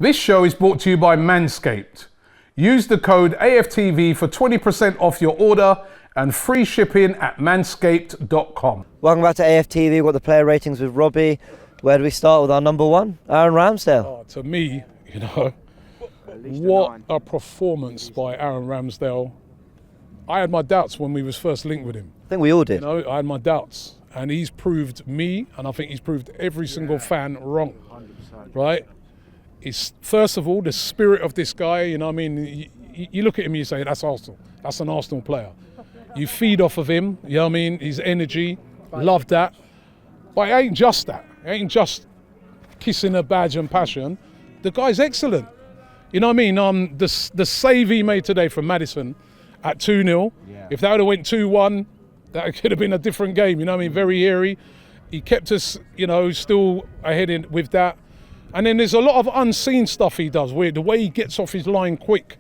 This show is brought to you by Manscaped. Use the code AFTV for 20% off your order and free shipping at manscaped.com. Welcome back to AFTV. We've got the player ratings with Robbie. Where do we start with our number one, Aaron Ramsdale? Oh, to me, what a performance by Aaron Ramsdale. I had my doubts when we was first linked with him. I think we all did. I had my doubts. And he's proved me, and I think he's proved every single fan wrong. 100%. Right? It's, first of all, the spirit of this guy, you look at him and you say, that's Arsenal. That's an Arsenal player. You feed off of him, his energy, love that. But it ain't just that. It ain't just kissing a badge and passion. The guy's excellent. The save he made today from Maddison at 2-0, if that would have went 2-1, that could have been a different game, very airy. He kept us, still ahead with that. And then there's a lot of unseen stuff he does, where the way he gets off his line quick,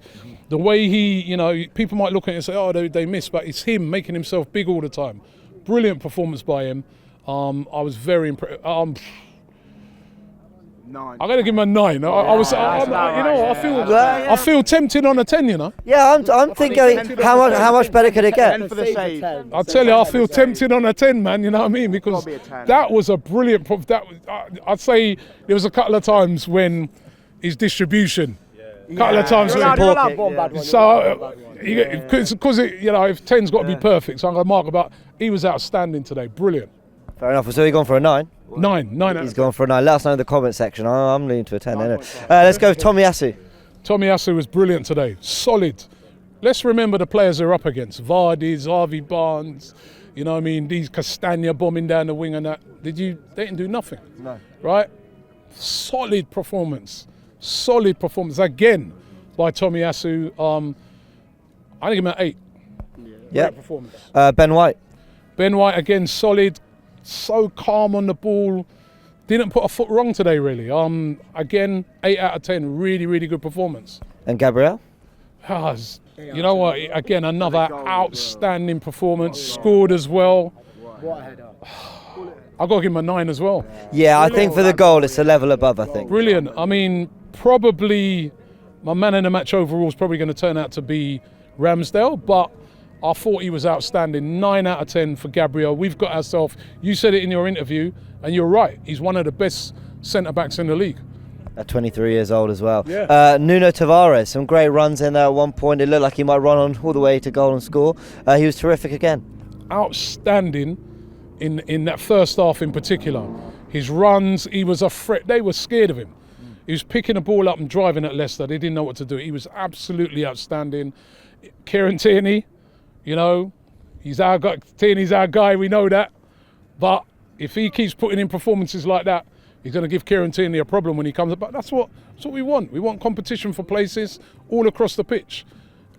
the way he, people might look at it and say, oh, they missed, but it's him making himself big all the time. Brilliant performance by him. I was very impressed. 9. I'm gonna give him a 9. I feel tempted on a 10. Yeah, I'm thinking how much better could it get? For the save. I'll tell you, I feel tempted on a 10, man. You know what I mean? Because that was a brilliant. I'd say there was a couple of times when his distribution. Couple of times. So, because if 10's got to be perfect, so I'm gonna mark about. He was outstanding today. Brilliant. Fair enough. So he's gone for a 9. 9. He's gone for a 9. Let us know in the comment section. I'm leaning to a 10. Anyway. Let's go with Tomiyasu. Tomiyasu was brilliant today. Solid. Let's remember the players they're up against. Vardy's, Harvey Barnes. These Castagna bombing down the wing and that. They didn't do nothing. No. Right? Solid performance again by Tomiyasu. I give him an 8. Yeah. Great performance. Ben White. Ben White again, solid. So calm on the ball. Didn't put a foot wrong today, really. Again, 8 out of 10. Really, really good performance. And Gabriel? You know what? Again, another outstanding performance. Scored as well. I've got to give him a 9 as well. Yeah, I think for the goal, it's a level above, I think. Brilliant. Probably my man in the match overall is probably going to turn out to be Ramsdale, but I thought he was outstanding. 9 out of 10 for Gabriel. We've got ourselves, you said it in your interview, and you're right. He's one of the best centre-backs in the league. At 23 years old as well. Yeah. Nuno Tavares, some great runs in there at one point. It looked like he might run on all the way to goal and score. He was terrific again. Outstanding in that first half in particular. His runs, he was a threat. They were scared of him. He was picking the ball up and driving at Leicester. They didn't know what to do. He was absolutely outstanding. Kieran Tierney, he's our guy. Tierney's our guy, we know that. But if he keeps putting in performances like that, he's going to give Kieran Tierney a problem when he comes up. But that's what we want. We want competition for places all across the pitch.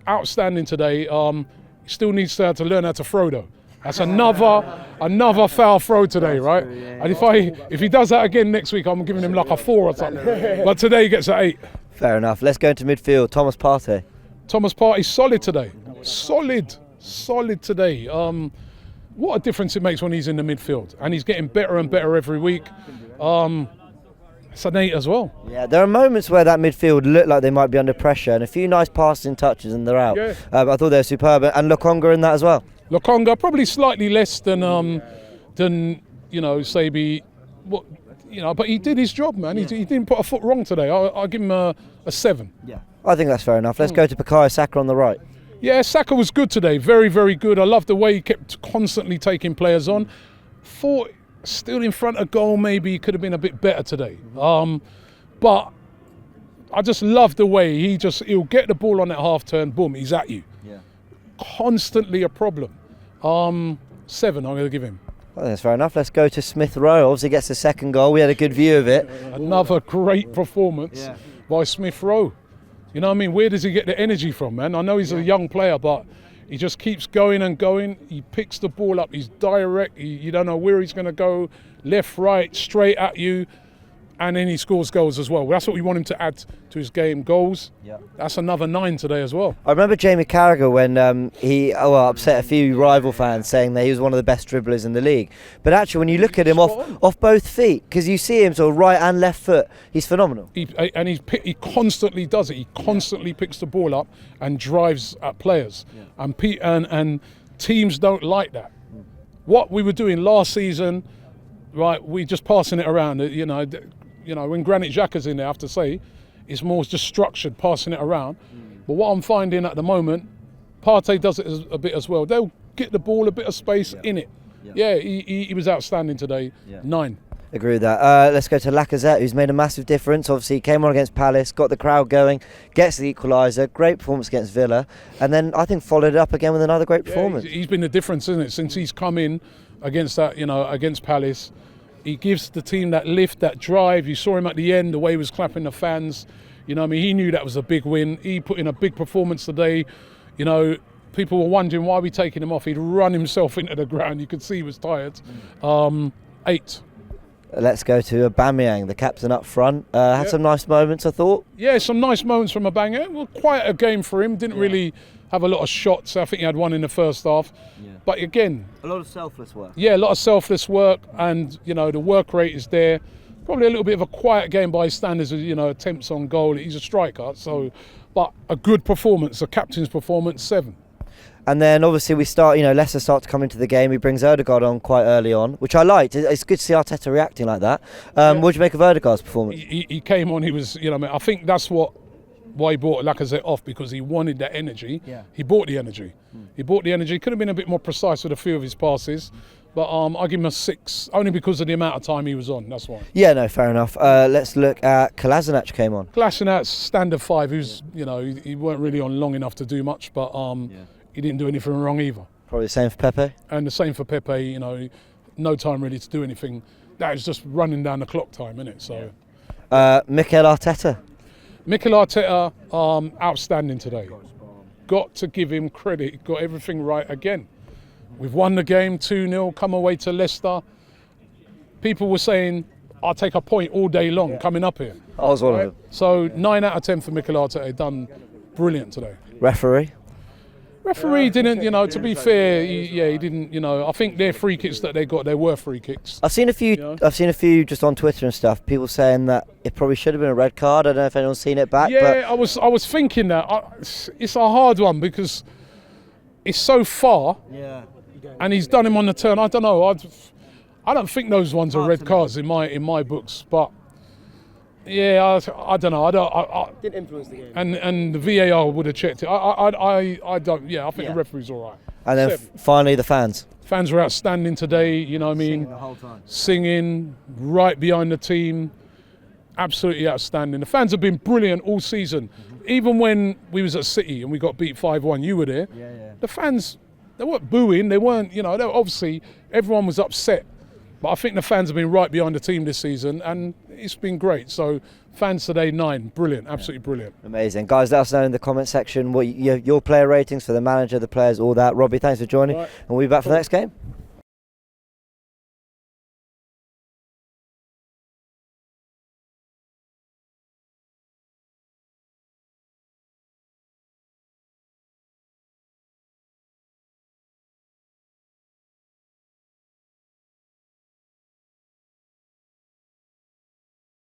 Outstanding today. He still needs to learn how to throw though. That's another foul throw today, right? And if he does that again next week, I'm giving him like a 4 or something. But today he gets an 8. Fair enough. Let's go into midfield. Thomas Partey. Thomas Partey, solid today. Solid today. What a difference it makes when he's in the midfield. And he's getting better and better every week. It's an 8 as well. Yeah, there are moments where that midfield looked like they might be under pressure and a few nice passing touches and they're out. Yeah. I thought they were superb. And Lokonga in that as well. Lokonga, probably slightly less than Sabi. But he did his job, man. He didn't put a foot wrong today. I'll give him a 7. Yeah, I think that's fair enough. Let's go to Bukayo Saka on the right. Yeah, Saka was good today. Very, very good. I love the way he kept constantly taking players on. Thought still in front of goal, maybe he could have been a bit better today. But I just love the way he'll get the ball on that half turn, boom, he's at you. Yeah. Constantly a problem. 7, I'm going to give him. I think that's fair enough. Let's go to Smith Rowe. Obviously gets the second goal. We had a good view of it. Another great performance by Smith Rowe. You know what I mean? Where does he get the energy from, man? I know he's a young player, but he just keeps going and going. He picks the ball up. He's direct. You don't know where he's going to go. Left, right, straight at you. And then he scores goals as well. That's what we want him to add to his game. Goals. Yeah. That's another 9 today as well. I remember Jamie Carragher when he upset a few rival fans saying that he was one of the best dribblers in the league. But actually, when you look at him off both feet, because you see him sort of right and left foot, he's phenomenal. He constantly does it. He constantly picks the ball up and drives at players. Yeah. And teams don't like that. What we were doing last season, right? We just passing it around. When Granit Xhaka's in there, I have to say, it's more just structured, passing it around. But what I'm finding at the moment, Partey does it a bit as well. They'll get the ball a bit of space in it. Yeah, he was outstanding today. 9. Agree with that. Let's go to Lacazette, who's made a massive difference. Obviously, he came on against Palace, got the crowd going, gets the equaliser, great performance against Villa, and then I think followed it up again with another great performance. He's been the difference, isn't it? Since he's come in against that, against Palace, he gives the team that lift, that drive. You saw him at the end, the way he was clapping the fans. He knew that was a big win. He put in a big performance today. People were wondering why we taking him off. He'd run himself into the ground. You could see he was tired. 8. Let's go to Aubameyang, the captain up front. Had some nice moments, I thought. Yeah, some nice moments from Aubameyang. Well, quite a game for him. Didn't really have a lot of shots. I think he had one in the first half. Yeah. But again, a lot of selfless work. Yeah, a lot of selfless work, and the work rate is there. Probably a little bit of a quiet game by his standards, attempts on goal. He's a striker, but a good performance, a captain's performance, 7. And then obviously we start, Leicester start to come into the game. He brings Odegaard on quite early on, which I liked. It's good to see Arteta reacting like that. What do you make of Odegaard's performance? He came on, he was, I think that's why he brought Lacazette off, because he wanted that energy. Yeah. He brought the energy. He brought the energy. Could have been a bit more precise with a few of his passes. But I'll give him a 6, only because of the amount of time he was on, that's why. Yeah, no, fair enough. Let's look at Kolasinac came on. Kolasinac, standard 5, who's, he weren't really on long enough to do much, but he didn't do anything wrong either. Probably the same for Pepe? And the same for Pepe, no time really to do anything. That is just running down the clock time, isn't it? So. Mikhail Arteta? Mikhail Arteta, outstanding today. Got to give him credit, he got everything right again. We've won the game 2-0, come away to Leicester. People were saying, I'll take a point all day long coming up here. I was one of them. So 9 out of 10 for Mikhail Arteta, done brilliant today. Referee didn't, to be fair, he didn't, I think their free kicks that they got, they were free kicks. I've seen a few just on Twitter and stuff, people saying that it probably should have been a red card. I don't know if anyone's seen it back. Yeah, but I was thinking that. It's a hard one because it's so far. Yeah. And he's done him on the turn. I don't know. I don't think those ones are red cards in my books. But yeah, I don't know. I didn't influence the game. And the VAR would have checked it. I don't. Yeah, I think the referee's all right. And then finally the fans. Fans were outstanding today. You know what I mean? Singing the whole time. Singing right behind the team. Absolutely outstanding. The fans have been brilliant all season. Even when we was at City and we got beat 5-1, you were there. Yeah. The fans. They weren't booing, they weren't, they were obviously, everyone was upset. But I think the fans have been right behind the team this season and it's been great. So fans today, 9, brilliant, absolutely brilliant. Amazing. Guys, let us know in the comment section what your player ratings for the manager, the players, all that. Robbie, thanks for joining. And we'll be back for the next game.